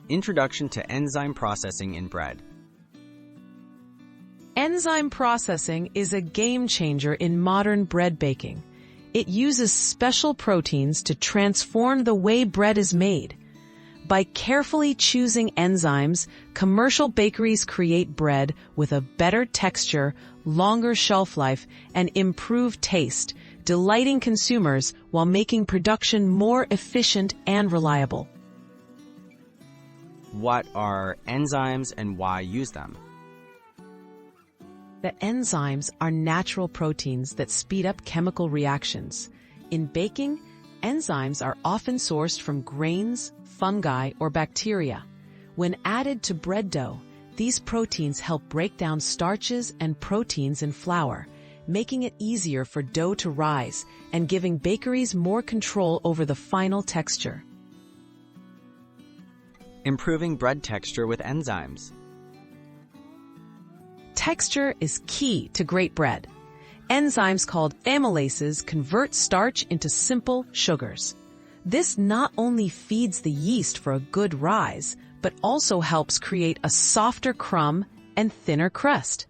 Introduction to enzyme processing in bread. Enzyme processing is a game changer in modern bread baking. It uses special proteins to transform the way bread is made. By carefully choosing enzymes, commercial bakeries create bread with a better texture, longer shelf life, and improved taste, delighting consumers while making production more efficient and reliable. What are enzymes and why use them? The enzymes are natural proteins that speed up chemical reactions. In baking, enzymes are often sourced from grains, fungi, or bacteria. When added to bread dough, these proteins help break down starches and proteins in flour, making it easier for dough to rise and giving bakeries more control over the final texture. Improving bread texture with enzymes. Texture is key to great bread. Enzymes called amylases convert starch into simple sugars. This not only feeds the yeast for a good rise, but also helps create a softer crumb and thinner crust.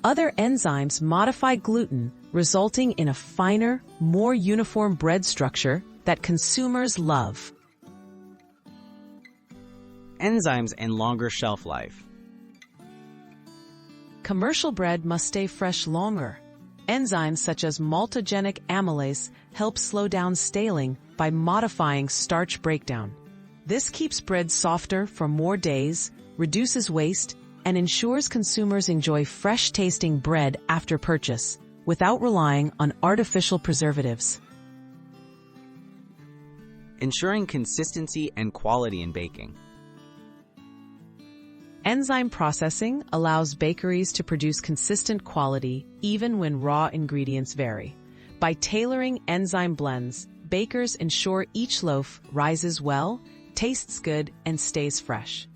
Other enzymes modify gluten, resulting in a finer, more uniform bread structure that consumers love. Enzymes and longer shelf life. Commercial bread must stay fresh longer. Enzymes such as maltogenic amylase help slow down staling by modifying starch breakdown. This keeps bread softer for more days, reduces waste, and ensures consumers enjoy fresh-tasting bread after purchase, without relying on artificial preservatives. Ensuring consistency and quality in baking. Enzyme processing allows bakeries to produce consistent quality even when raw ingredients vary. By tailoring enzyme blends, bakers ensure each loaf rises well, tastes good, and stays fresh.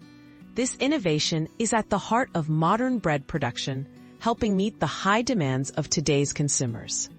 This innovation is at the heart of modern bread production, helping meet the high demands of today's consumers.